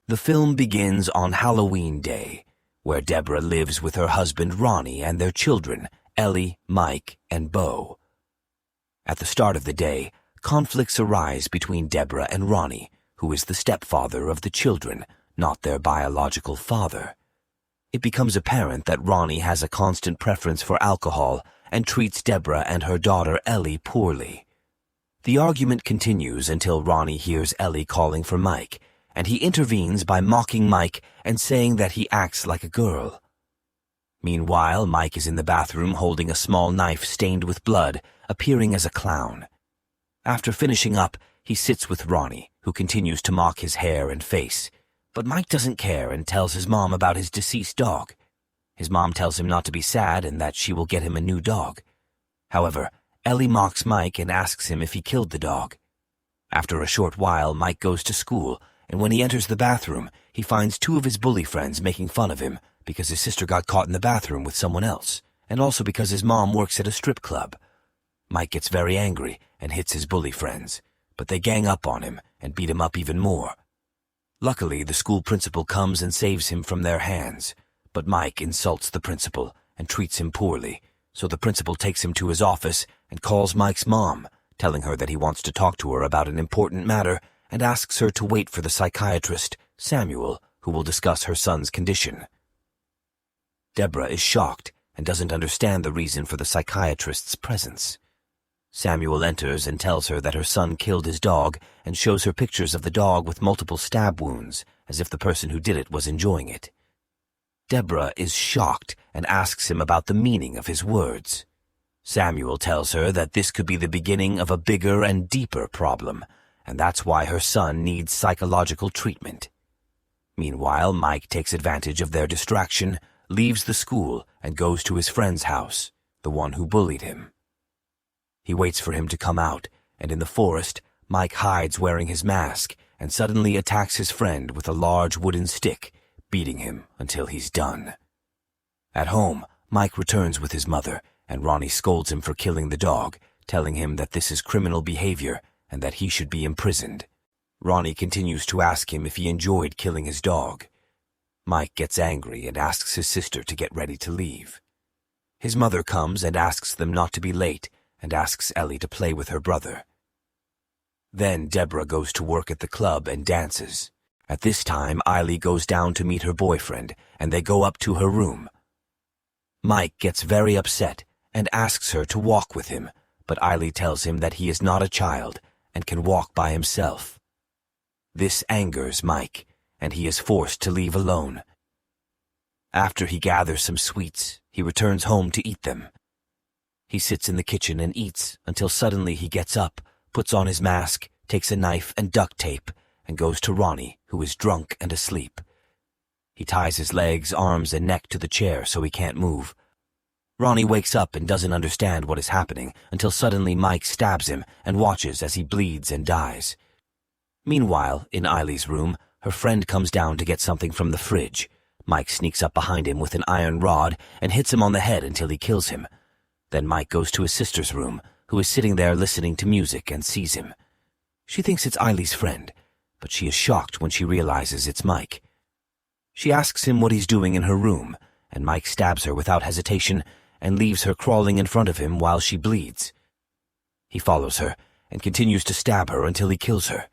The film begins on Halloween Day, where Deborah lives with her husband Ronnie and their children, Ellie, Mike, and Bo. At the start of the day, conflicts arise between Deborah and Ronnie, who is the stepfather of the children, not their biological father. It becomes apparent that Ronnie has a constant preference for alcohol and treats Deborah and her daughter Ellie poorly. The argument continues until Ronnie hears Ellie calling for Mike, and he intervenes by mocking Mike and saying that he acts like a girl. Meanwhile, Mike is in the bathroom holding a small knife stained with blood, appearing as a clown. After finishing up, he sits with Ronnie, who continues to mock his hair and face. But Mike doesn't care and tells his mom about his deceased dog. His mom tells him not to be sad and that she will get him a new dog. However, Ellie mocks Mike and asks him if he killed the dog. After a short while, Mike goes to school, and when he enters the bathroom, he finds two of his bully friends making fun of him because his sister got caught in the bathroom with someone else, and also because his mom works at a strip club. Mike gets very angry and hits his bully friends, but they gang up on him and beat him up even more. Luckily, the school principal comes and saves him from their hands, but Mike insults the principal and treats him poorly, so the principal takes him to his office and calls Mike's mom, telling her that he wants to talk to her about an important matter and asks her to wait for the psychiatrist, Samuel, who will discuss her son's condition. Deborah is shocked and doesn't understand the reason for the psychiatrist's presence. Samuel enters and tells her that her son killed his dog and shows her pictures of the dog with multiple stab wounds, as if the person who did it was enjoying it. Deborah is shocked and asks him about the meaning of his words. Samuel tells her that this could be the beginning of a bigger and deeper problem, and that's why her son needs psychological treatment. Meanwhile, Mike takes advantage of their distraction, leaves the school, and goes to his friend's house, the one who bullied him. He waits for him to come out, and in the forest, Mike hides wearing his mask and suddenly attacks his friend with a large wooden stick, beating him until he's done. At home, Mike returns with his mother, and Ronnie scolds him for killing the dog, telling him that this is criminal behavior and that he should be imprisoned. Ronnie continues to ask him if he enjoyed killing his dog. Mike gets angry and asks his sister to get ready to leave. His mother comes and asks them not to be late, and asks Ellie to play with her brother. Then Deborah goes to work at the club and dances. At this time, Eileen goes down to meet her boyfriend, and they go up to her room. Mike gets very upset and asks her to walk with him, but Eileen tells him that he is not a child and can walk by himself. This angers Mike, and he is forced to leave alone. After he gathers some sweets, he returns home to eat them. He sits in the kitchen and eats until suddenly he gets up, puts on his mask, takes a knife and duct tape, and goes to Ronnie, who is drunk and asleep. He ties his legs, arms, and neck to the chair so he can't move. Ronnie wakes up and doesn't understand what is happening until suddenly Mike stabs him and watches as he bleeds and dies. Meanwhile, in Eileen's room, her friend comes down to get something from the fridge. Mike sneaks up behind him with an iron rod and hits him on the head until he kills him. Then Mike goes to his sister's room, who is sitting there listening to music, and sees him. She thinks it's Eileen's friend, but she is shocked when she realizes it's Mike. She asks him what he's doing in her room, and Mike stabs her without hesitation and leaves her crawling in front of him while she bleeds. He follows her and continues to stab her until he kills her.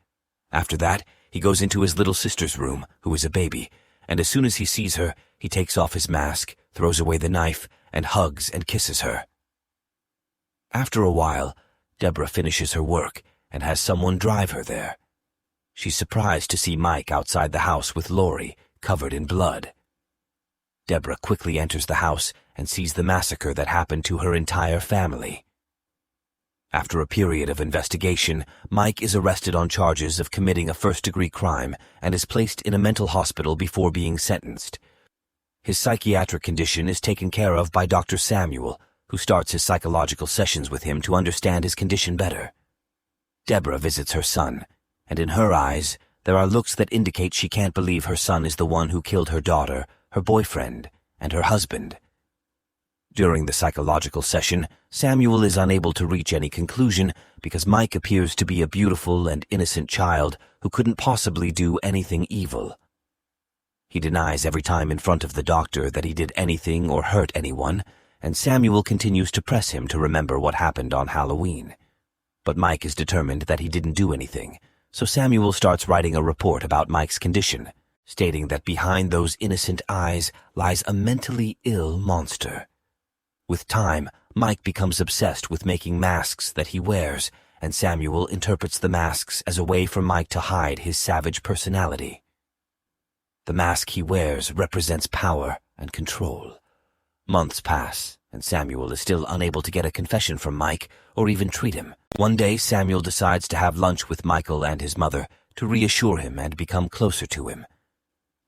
After that, he goes into his little sister's room, who is a baby, and as soon as he sees her, he takes off his mask, throws away the knife, and hugs and kisses her. After a while, Deborah finishes her work and has someone drive her there. She's surprised to see Mike outside the house with Lori, covered in blood. Deborah quickly enters the house and sees the massacre that happened to her entire family. After a period of investigation, Mike is arrested on charges of committing a first-degree crime and is placed in a mental hospital before being sentenced. His psychiatric condition is taken care of by Dr. Samuel, who starts his psychological sessions with him to understand his condition better. Deborah visits her son, and in her eyes, there are looks that indicate she can't believe her son is the one who killed her daughter, her boyfriend, and her husband. During the psychological session, Samuel is unable to reach any conclusion because Mike appears to be a beautiful and innocent child who couldn't possibly do anything evil. He denies every time in front of the doctor that he did anything or hurt anyone, and Samuel continues to press him to remember what happened on Halloween. But Mike is determined that he didn't do anything, so Samuel starts writing a report about Mike's condition, stating that behind those innocent eyes lies a mentally ill monster. With time, Mike becomes obsessed with making masks that he wears, and Samuel interprets the masks as a way for Mike to hide his savage personality. The mask he wears represents power and control. Months pass, and Samuel is still unable to get a confession from Mike or even treat him. One day, Samuel decides to have lunch with Michael and his mother to reassure him and become closer to him.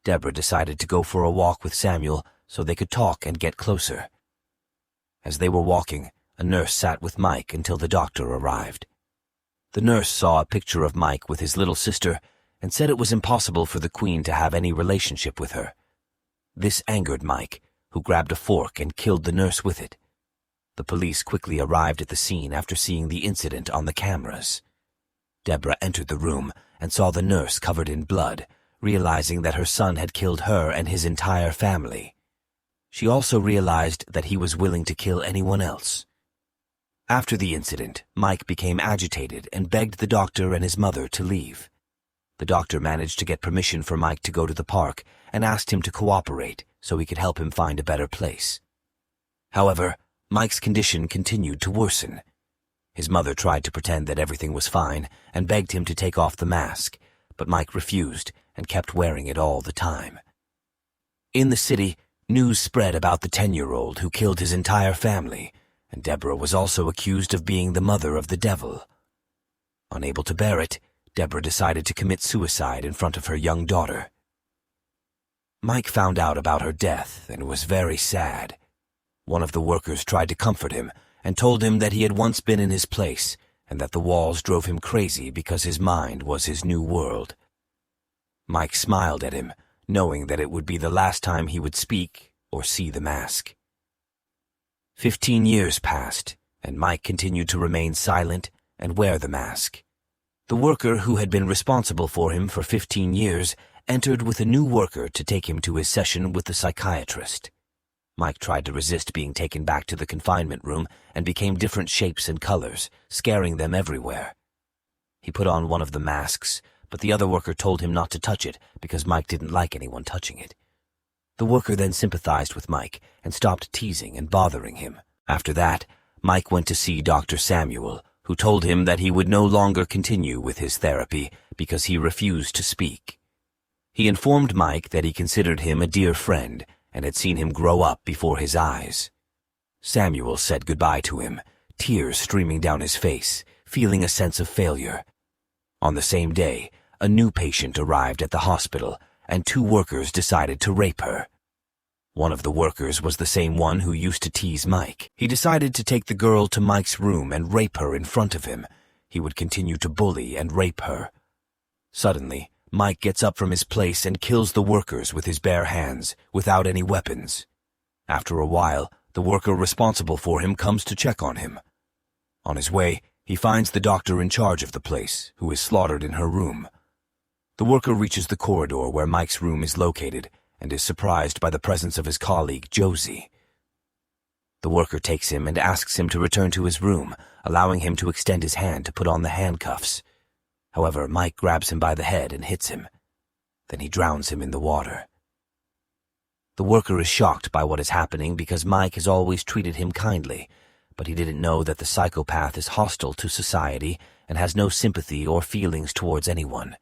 Deborah decided to go for a walk with Samuel so they could talk and get closer. As they were walking, a nurse sat with Mike until the doctor arrived. The nurse saw a picture of Mike with his little sister and said it was impossible for the Queen to have any relationship with her. This angered Mike, who grabbed a fork and killed the nurse with it. The police quickly arrived at the scene after seeing the incident on the cameras. Deborah entered the room and saw the nurse covered in blood, realizing that her son had killed her and his entire family. She also realized that he was willing to kill anyone else. After the incident, Mike became agitated and begged the doctor and his mother to leave. The doctor managed to get permission for Mike to go to the park and asked him to cooperate so he could help him find a better place. However, Mike's condition continued to worsen. His mother tried to pretend that everything was fine and begged him to take off the mask, but Mike refused and kept wearing it all the time. In the city, news spread about the 10-year-old who killed his entire family, and Deborah was also accused of being the mother of the devil. Unable to bear it, Deborah decided to commit suicide in front of her young daughter. Mike found out about her death and was very sad. One of the workers tried to comfort him and told him that he had once been in his place and that the walls drove him crazy because his mind was his new world. Mike smiled at him, knowing that it would be the last time he would speak or see the mask. 15 years passed, and Mike continued to remain silent and wear the mask. The worker who had been responsible for him for 15 years entered with a new worker to take him to his session with the psychiatrist. Mike tried to resist being taken back to the confinement room and became different shapes and colors, scaring them everywhere. He put on one of the masks, but the other worker told him not to touch it because Mike didn't like anyone touching it. The worker then sympathized with Mike and stopped teasing and bothering him. After that, Mike went to see Dr. Samuel, who told him that he would no longer continue with his therapy because he refused to speak. He informed Mike that he considered him a dear friend and had seen him grow up before his eyes. Samuel said goodbye to him, tears streaming down his face, feeling a sense of failure. On the same day, a new patient arrived at the hospital, and 2 workers decided to rape her. One of the workers was the same one who used to tease Mike. He decided to take the girl to Mike's room and rape her in front of him. He would continue to bully and rape her. Suddenly, Mike gets up from his place and kills the workers with his bare hands, without any weapons. After a while, the worker responsible for him comes to check on him. On his way, he finds the doctor in charge of the place, who is slaughtered in her room. The worker reaches the corridor where Mike's room is located and is surprised by the presence of his colleague, Josie. The worker takes him and asks him to return to his room, allowing him to extend his hand to put on the handcuffs. However, Mike grabs him by the head and hits him. Then he drowns him in the water. The worker is shocked by what is happening because Mike has always treated him kindly, but he didn't know that the psychopath is hostile to society and has no sympathy or feelings towards anyone.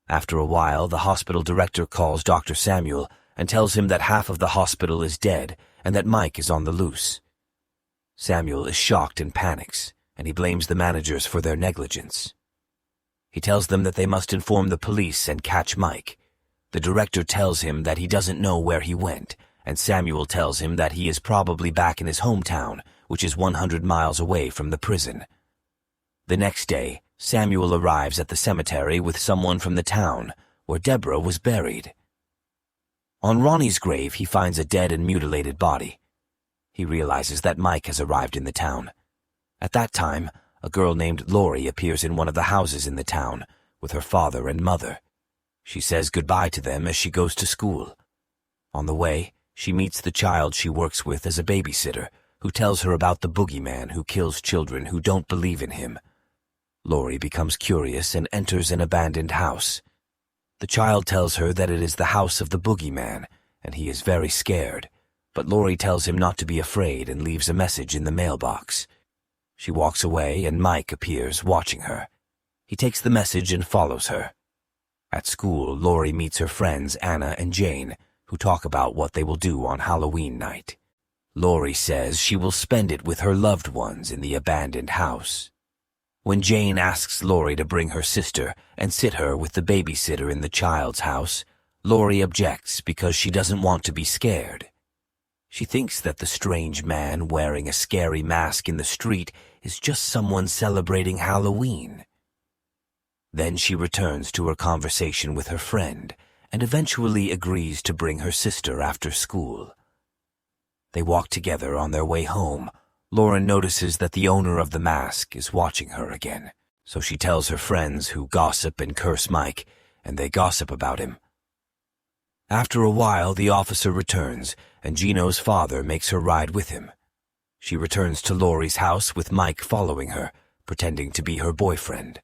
After a while, the hospital director calls Dr. Samuel and tells him that half of the hospital is dead and that Mike is on the loose. Samuel is shocked and panics, and he blames the managers for their negligence. He tells them that they must inform the police and catch Mike. The director tells him that he doesn't know where he went, and Samuel tells him that he is probably back in his hometown, which is 100 miles away from the prison. The next day, Samuel arrives at the cemetery with someone from the town, where Deborah was buried. On Ronnie's grave, he finds a dead and mutilated body. He realizes that Mike has arrived in the town. At that time, a girl named Lori appears in one of the houses in the town, with her father and mother. She says goodbye to them as she goes to school. On the way, she meets the child she works with as a babysitter, who tells her about the boogeyman who kills children who don't believe in him. Laurie becomes curious and enters an abandoned house. The child tells her that it is the house of the boogeyman, and he is very scared, but Laurie tells him not to be afraid and leaves a message in the mailbox. She walks away and Mike appears, watching her. He takes the message and follows her. At school, Laurie meets her friends Anna and Jane, who talk about what they will do on Halloween night. Laurie says she will spend it with her loved ones in the abandoned house. When Jane asks Laurie to bring her sister and sit her with the babysitter in the child's house, Laurie objects because she doesn't want to be scared. She thinks that the strange man wearing a scary mask in the street is just someone celebrating Halloween. Then she returns to her conversation with her friend and eventually agrees to bring her sister after school. They walk together on their way home. Lauren notices that the owner of the mask is watching her again, so she tells her friends, who gossip and curse Mike, and they gossip about him. After a while, the officer returns, and Gino's father makes her ride with him. She returns to Laurie's house with Mike following her, pretending to be her boyfriend.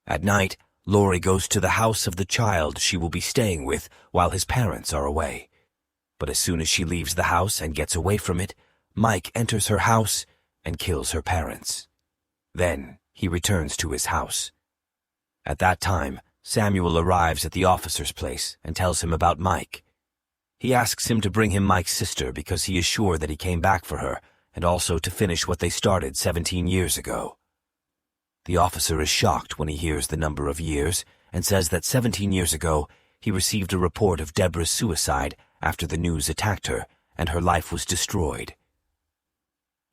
At night, Laurie goes to the house of the child she will be staying with while his parents are away. But as soon as she leaves the house and gets away from it, Mike enters her house and kills her parents. Then he returns to his house. At that time, Samuel arrives at the officer's place and tells him about Mike. He asks him to bring him Mike's sister because he is sure that he came back for her, and also to finish what they started 17 years ago. The officer is shocked when he hears the number of years and says that 17 years ago he received a report of Deborah's suicide after the news attacked her and her life was destroyed.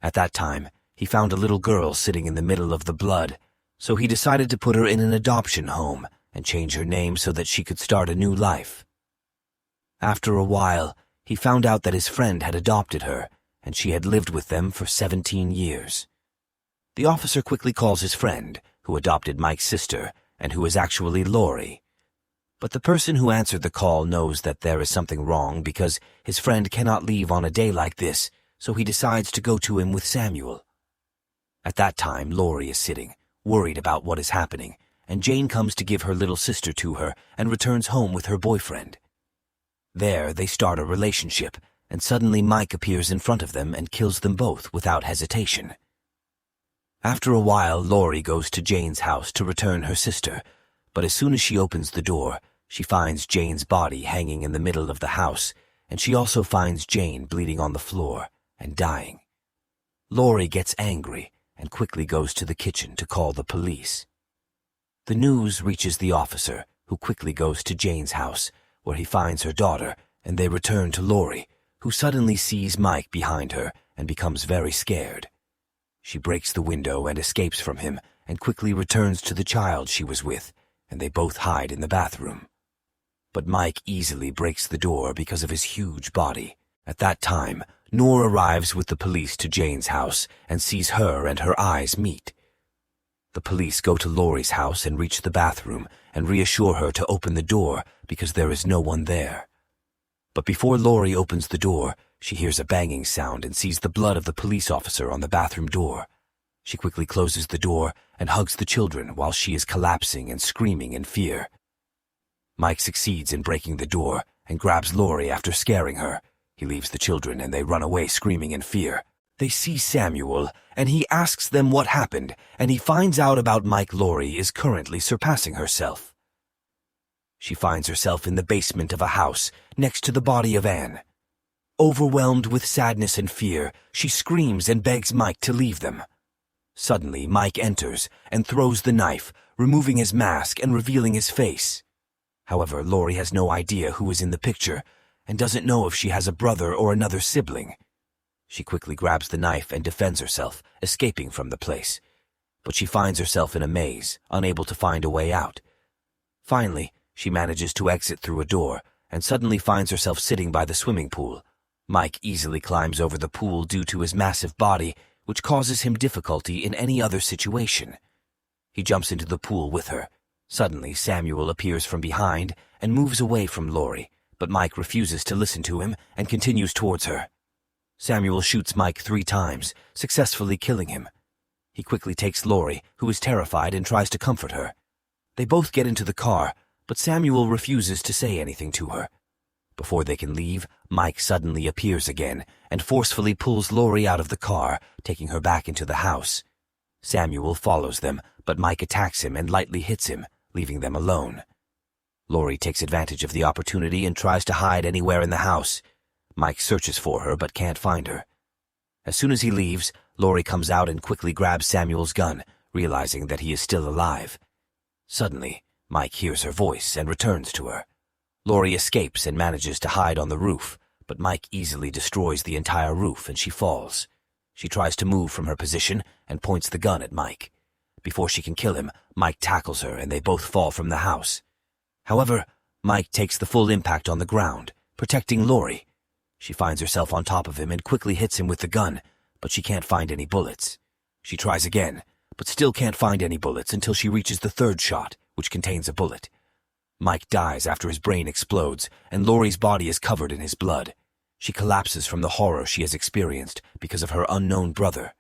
At that time, he found a little girl sitting in the middle of the blood, so he decided to put her in an adoption home and change her name so that she could start a new life. After a while, he found out that his friend had adopted her, and she had lived with them for 17 years. The officer quickly calls his friend, who adopted Mike's sister, and who is actually Laurie. But the person who answered the call knows that there is something wrong because his friend cannot leave on a day like this, so he decides to go to him with Samuel. At that time, Laurie is sitting, worried about what is happening, and Jane comes to give her little sister to her and returns home with her boyfriend. There, they start a relationship, and suddenly Mike appears in front of them and kills them both without hesitation. After a while, Laurie goes to Jane's house to return her sister, but as soon as she opens the door, she finds Jane's body hanging in the middle of the house, and she also finds Jane bleeding on the floor and dying. Laurie gets angry and quickly goes to the kitchen to call the police. The news reaches the officer, who quickly goes to Jane's house, where he finds her daughter, and they return to Laurie, who suddenly sees Mike behind her and becomes very scared. She breaks the window and escapes from him and quickly returns to the child she was with, and they both hide in the bathroom. But Mike easily breaks the door because of his huge body. At that time, Noor arrives with the police to Jane's house and sees her and her eyes meet. The police go to Laurie's house and reach the bathroom and reassure her to open the door because there is no one there. But before Laurie opens the door, she hears a banging sound and sees the blood of the police officer on the bathroom door. She quickly closes the door and hugs the children while she is collapsing and screaming in fear. Mike succeeds in breaking the door and grabs Laurie after scaring her. He leaves the children and they run away screaming in fear. They see Samuel, and he asks them what happened, and he finds out about Mike. Laurie is currently surpassing herself. She finds herself in the basement of a house next to the body of Anne. Overwhelmed with sadness and fear, she screams and begs Mike to leave them. Suddenly, Mike enters and throws the knife, removing his mask and revealing his face. However, Laurie has no idea who is in the picture and doesn't know if she has a brother or another sibling. She quickly grabs the knife and defends herself, escaping from the place. But she finds herself in a maze, unable to find a way out. Finally, she manages to exit through a door and suddenly finds herself sitting by the swimming pool. Mike easily climbs over the pool due to his massive body, which causes him difficulty in any other situation. He jumps into the pool with her. Suddenly, Samuel appears from behind and moves away from Lori, but Mike refuses to listen to him and continues towards her. Samuel shoots Mike 3 times, successfully killing him. He quickly takes Lori, who is terrified, and tries to comfort her. They both get into the car, but Samuel refuses to say anything to her. Before they can leave, Mike suddenly appears again and forcefully pulls Lori out of the car, taking her back into the house. Samuel follows them, but Mike attacks him and lightly hits him, leaving them alone. Lori takes advantage of the opportunity and tries to hide anywhere in the house. Mike searches for her but can't find her. As soon as he leaves, Lori comes out and quickly grabs Samuel's gun, realizing that he is still alive. Suddenly, Mike hears her voice and returns to her. Lori escapes and manages to hide on the roof, but Mike easily destroys the entire roof and she falls. She tries to move from her position and points the gun at Mike. Before she can kill him, Mike tackles her and they both fall from the house. However, Mike takes the full impact on the ground, protecting Lori. She finds herself on top of him and quickly hits him with the gun, but she can't find any bullets. She tries again, but still can't find any bullets until she reaches the 3rd shot, which contains a bullet. Mike dies after his brain explodes, and Lori's body is covered in his blood. She collapses from the horror she has experienced because of her unknown brother.